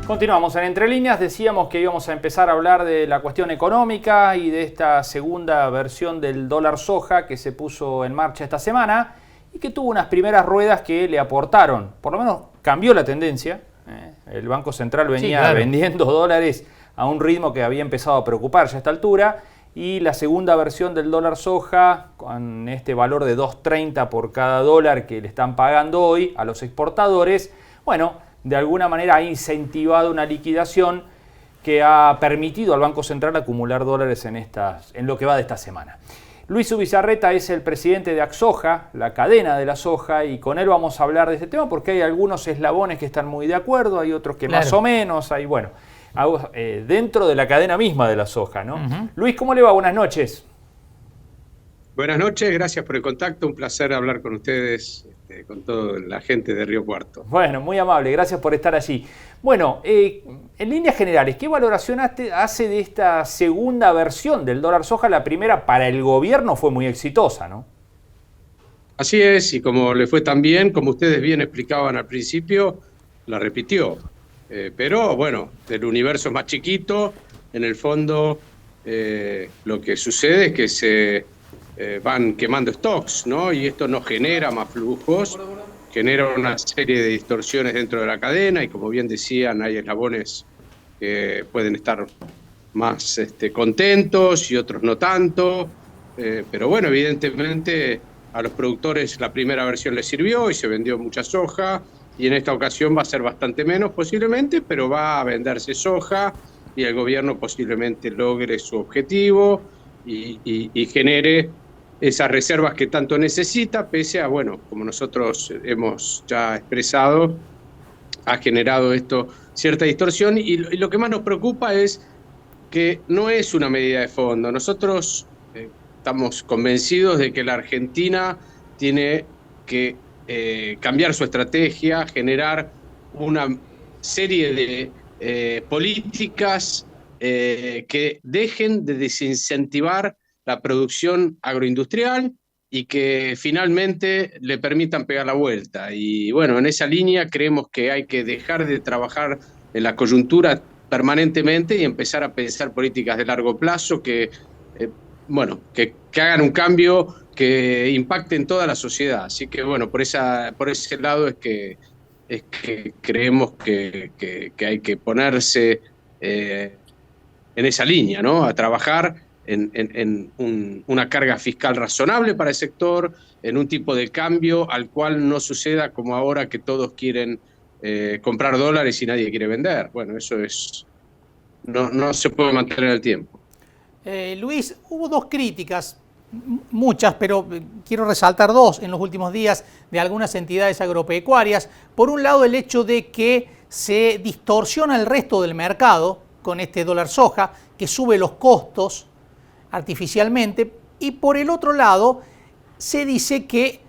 Continuamos en Entre Líneas. Decíamos que íbamos a empezar a hablar de la cuestión económica y de esta segunda versión del dólar soja que se puso en marcha esta semana y que tuvo unas primeras ruedas que le aportaron, por lo menos cambió la tendencia. El Banco Central venía vendiendo dólares a un ritmo que había empezado a preocupar ya a esta altura, y la segunda versión del dólar soja, con este valor de 2.30 por cada dólar que le están pagando hoy a los exportadores, bueno, de alguna manera ha incentivado una liquidación que ha permitido al Banco Central acumular dólares en lo que va de esta semana. Luis Ubizarreta es el presidente de Axoja, la cadena de la soja, y con él vamos a hablar de este tema porque hay algunos eslabones que están muy de acuerdo, hay otros que más o menos, hay, bueno, dentro de la cadena misma de la soja, ¿no? Luis, ¿cómo le va? Buenas noches. Buenas noches, gracias por el contacto, un placer hablar con ustedes, con toda la gente de Río Cuarto. Bueno, muy amable, gracias por estar allí. Bueno, en líneas generales, ¿qué valoración hace de esta segunda versión del dólar soja? La primera para el gobierno fue muy exitosa, ¿no? Así es, y como le fue tan bien, como ustedes bien explicaban al principio, la repitió. Pero bueno, del universo más chiquito, en el fondo lo que sucede es que se van quemando stocks, ¿no? Y esto no genera más flujos, genera una serie de distorsiones dentro de la cadena y como bien decían, hay eslabones que pueden estar más contentos y otros no tanto, pero bueno, evidentemente a los productores la primera versión les sirvió y se vendió mucha soja y en esta ocasión va a ser bastante menos posiblemente, pero va a venderse soja y el gobierno posiblemente logre su objetivo y genere esas reservas que tanto necesita, pese a, bueno, como nosotros hemos ya expresado, ha generado esto cierta distorsión y lo que más nos preocupa es que no es una medida de fondo. Nosotros estamos convencidos de que la Argentina tiene que cambiar su estrategia, generar una serie de políticas que dejen de desincentivar la producción agroindustrial y que finalmente le permitan pegar la vuelta. Y bueno, en esa línea creemos que hay que dejar de trabajar en la coyuntura permanentemente y empezar a pensar políticas de largo plazo que hagan un cambio que impacte en toda la sociedad. Así que bueno, por ese lado es que creemos que hay que ponerse en esa línea, ¿no? A trabajar en una carga fiscal razonable para el sector, en un tipo de cambio al cual no suceda como ahora que todos quieren comprar dólares y nadie quiere vender. Bueno, eso no se puede mantener en el tiempo. Luis, hubo dos críticas, muchas, pero quiero resaltar dos en los últimos días de algunas entidades agropecuarias. Por un lado, el hecho de que se distorsiona el resto del mercado con este dólar soja, que sube los costos artificialmente, y por el otro lado se dice que,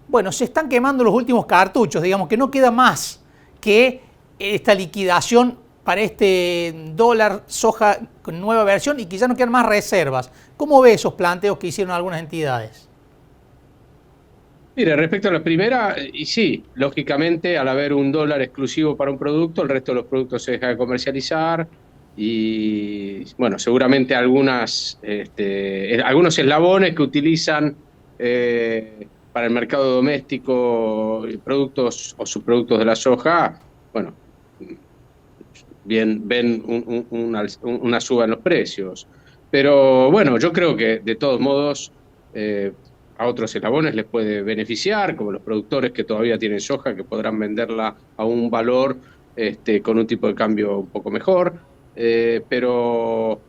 bueno, se están quemando los últimos cartuchos, digamos que no queda más que esta liquidación para este dólar soja con nueva versión y que ya no quedan más reservas. ¿Cómo ve esos planteos que hicieron algunas entidades? Mire, respecto a la primera, y sí, lógicamente al haber un dólar exclusivo para un producto, el resto de los productos se deja de comercializar y bueno, seguramente algunos eslabones que utilizan para el mercado doméstico productos o subproductos de la soja, bueno, bien ven una suba en los precios. Pero bueno, yo creo que de todos modos a otros eslabones les puede beneficiar, como los productores que todavía tienen soja, que podrán venderla a un valor con un tipo de cambio un poco mejor. Pero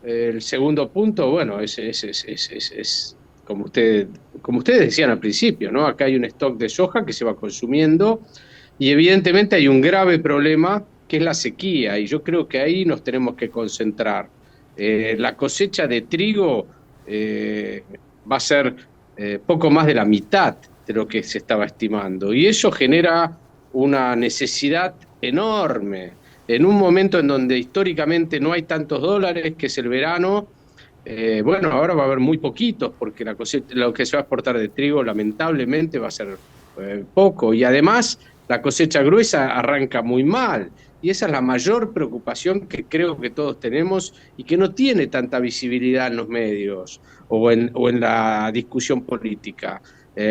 el segundo punto, bueno, es como ustedes decían al principio, ¿no? Acá hay un stock de soja que se va consumiendo y evidentemente hay un grave problema que es la sequía, y yo creo que ahí nos tenemos que concentrar. La cosecha de trigo va a ser poco más de la mitad de lo que se estaba estimando, y eso genera una necesidad enorme en un momento en donde históricamente no hay tantos dólares, que es el verano. Bueno, ahora va a haber muy poquitos porque la cosecha, lo que se va a exportar de trigo lamentablemente va a ser poco, y además la cosecha gruesa arranca muy mal. Y esa es la mayor preocupación que creo que todos tenemos y que no tiene tanta visibilidad en los medios o en la discusión política.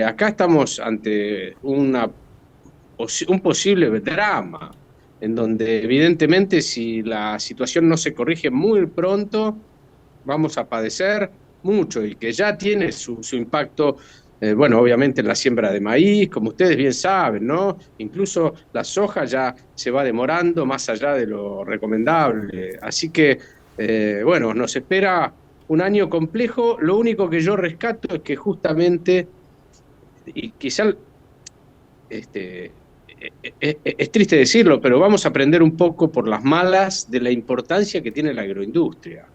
Acá estamos ante un posible drama, en donde evidentemente si la situación no se corrige muy pronto, vamos a padecer mucho y que ya tiene su impacto, bueno, obviamente en la siembra de maíz, como ustedes bien saben, ¿no? Incluso la soja ya se va demorando más allá de lo recomendable. Así que, bueno, nos espera un año complejo. Lo único que yo rescato es que justamente, y quizá es triste decirlo, pero vamos a aprender un poco por las malas de la importancia que tiene la agroindustria.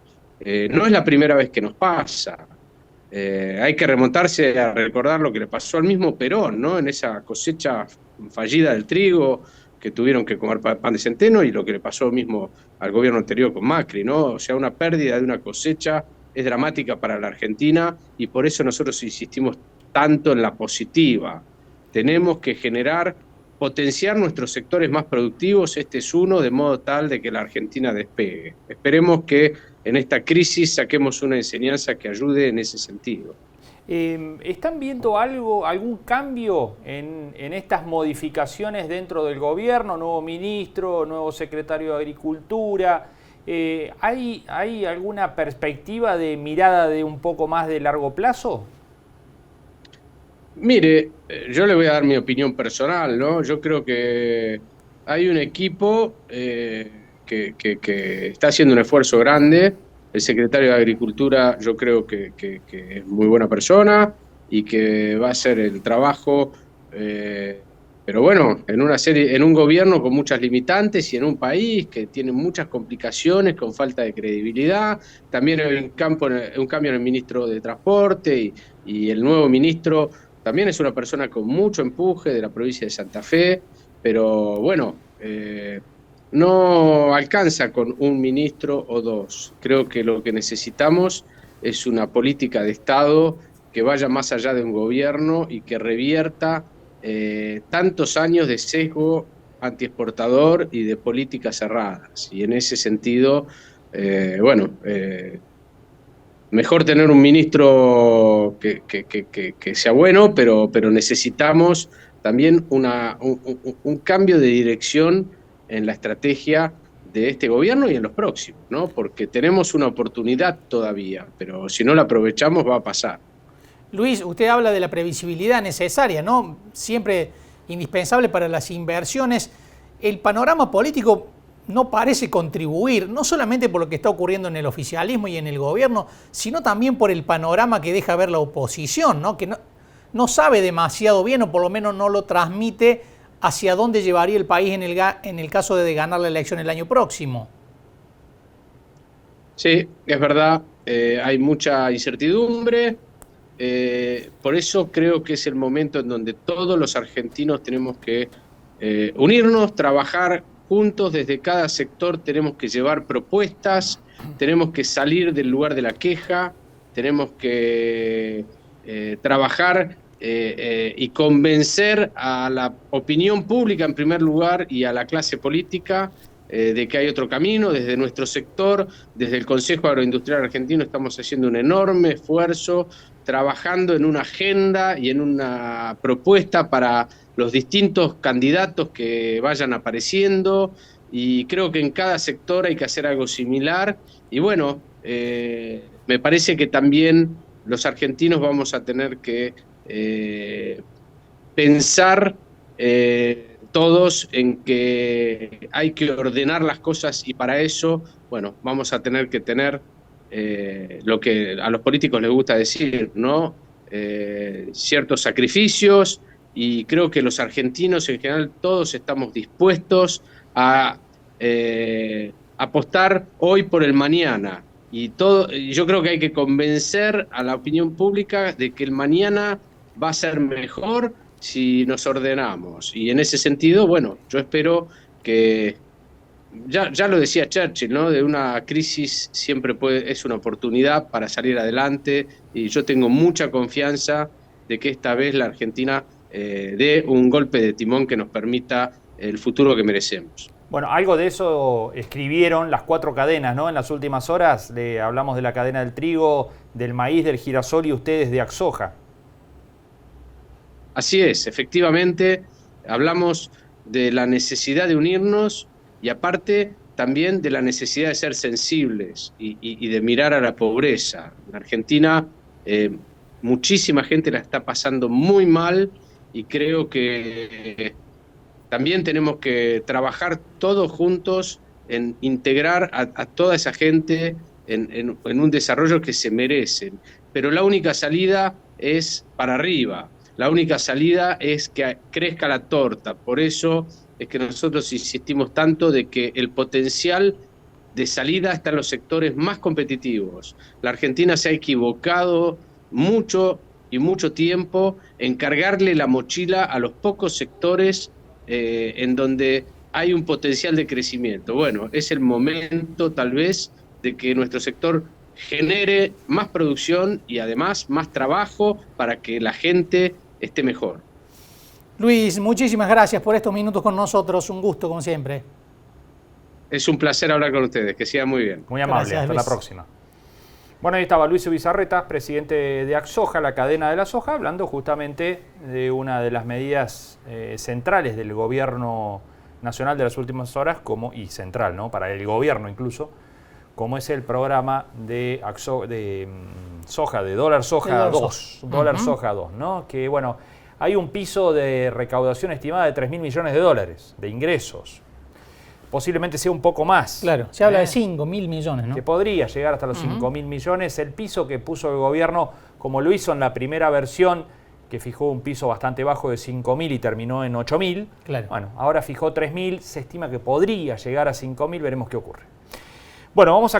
No es la primera vez que nos pasa. Hay que remontarse a recordar lo que le pasó al mismo Perón, ¿no? En esa cosecha fallida del trigo, que tuvieron que comer pan de centeno, y lo que le pasó mismo al gobierno anterior con Macri, ¿no? O sea, una pérdida de una cosecha es dramática para la Argentina y por eso nosotros insistimos tanto en la positiva. Tenemos que potenciar nuestros sectores más productivos, este es uno, de modo tal de que la Argentina despegue. Esperemos que en esta crisis saquemos una enseñanza que ayude en ese sentido. ¿Están viendo algún cambio en estas modificaciones dentro del gobierno? Nuevo ministro, nuevo secretario de Agricultura. ¿Hay alguna perspectiva de mirada de un poco más de largo plazo? Mire, yo le voy a dar mi opinión personal, ¿no? Yo creo que hay un equipo que está haciendo un esfuerzo grande. El secretario de Agricultura yo creo que es muy buena persona y que va a hacer el trabajo, pero bueno, en un gobierno con muchas limitantes y en un país que tiene muchas complicaciones, con falta de credibilidad. También hay un cambio en el ministro de Transporte y el nuevo ministro también es una persona con mucho empuje de la provincia de Santa Fe, pero bueno, no alcanza con un ministro o dos. Creo que lo que necesitamos es una política de Estado que vaya más allá de un gobierno y que revierta tantos años de sesgo antiexportador y de políticas cerradas. Y en ese sentido, mejor tener un ministro que sea bueno, pero necesitamos también un cambio de dirección en la estrategia de este gobierno y en los próximos, ¿no? Porque tenemos una oportunidad todavía, pero si no la aprovechamos va a pasar. Luis, usted habla de la previsibilidad necesaria, ¿no? Siempre indispensable para las inversiones. El panorama político no parece contribuir, no solamente por lo que está ocurriendo en el oficialismo y en el gobierno, sino también por el panorama que deja ver la oposición, ¿no? Que no sabe demasiado bien, o por lo menos no lo transmite hacia dónde llevaría el país en el caso de ganar la elección el año próximo. Sí, es verdad, hay mucha incertidumbre, por eso creo que es el momento en donde todos los argentinos tenemos que unirnos, trabajar juntos desde cada sector, tenemos que llevar propuestas, tenemos que salir del lugar de la queja, tenemos que trabajar y convencer a la opinión pública en primer lugar y a la clase política de que hay otro camino. Desde nuestro sector, desde el Consejo Agroindustrial Argentino, estamos haciendo un enorme esfuerzo, trabajando en una agenda y en una propuesta para los distintos candidatos que vayan apareciendo, y creo que en cada sector hay que hacer algo similar. Y bueno, me parece que también los argentinos vamos a tener que pensar todos en que hay que ordenar las cosas, y para eso, bueno, vamos a tener que tener lo que a los políticos les gusta decir, ¿no? Ciertos sacrificios, y creo que los argentinos en general todos estamos dispuestos a apostar hoy por el mañana. Y yo creo que hay que convencer a la opinión pública de que el mañana va a ser mejor si nos ordenamos. Y en ese sentido, bueno, yo espero que, ya lo decía Churchill, ¿no? De una crisis siempre es una oportunidad para salir adelante, y yo tengo mucha confianza de que esta vez la Argentina dé un golpe de timón que nos permita el futuro que merecemos. Bueno, algo de eso escribieron las 4 cadenas, ¿no? En las últimas horas hablamos de la cadena del trigo, del maíz, del girasol y ustedes de Axoja. Así es, efectivamente, hablamos de la necesidad de unirnos y aparte también de la necesidad de ser sensibles y de mirar a la pobreza. En Argentina muchísima gente la está pasando muy mal y creo que también tenemos que trabajar todos juntos en integrar a toda esa gente en un desarrollo que se merecen. Pero la única salida es para arriba, la única salida es que crezca la torta. Por eso es que nosotros insistimos tanto de que el potencial de salida está en los sectores más competitivos. La Argentina se ha equivocado mucho y mucho tiempo en cargarle la mochila a los pocos sectores en donde hay un potencial de crecimiento. Bueno, es el momento tal vez de que nuestro sector genere más producción y además más trabajo para que la gente esté mejor. Luis, muchísimas gracias por estos minutos con nosotros. Un gusto, como siempre. Es un placer hablar con ustedes. Que sigan muy bien. Muy amable. Gracias, hasta Luis. la próxima. Bueno, ahí estaba Luis Ubizarreta, presidente de Axoja, la cadena de la soja, hablando justamente de una de las medidas centrales del gobierno nacional de las últimas horas, y central, ¿no? Para el gobierno incluso, como es el programa de soja, de dólar soja 2, dólar soja 2, ¿no? Que bueno, hay un piso de recaudación estimada de 3.000 millones de dólares de ingresos. Posiblemente sea un poco más. Claro, se habla de 5.000 millones, ¿no? Que podría llegar hasta los 5.000 millones. El piso que puso el gobierno, como lo hizo en la primera versión, que fijó un piso bastante bajo de 5.000 y terminó en 8.000. Claro. Bueno, ahora fijó 3.000, se estima que podría llegar a 5.000, veremos qué ocurre. Bueno, vamos a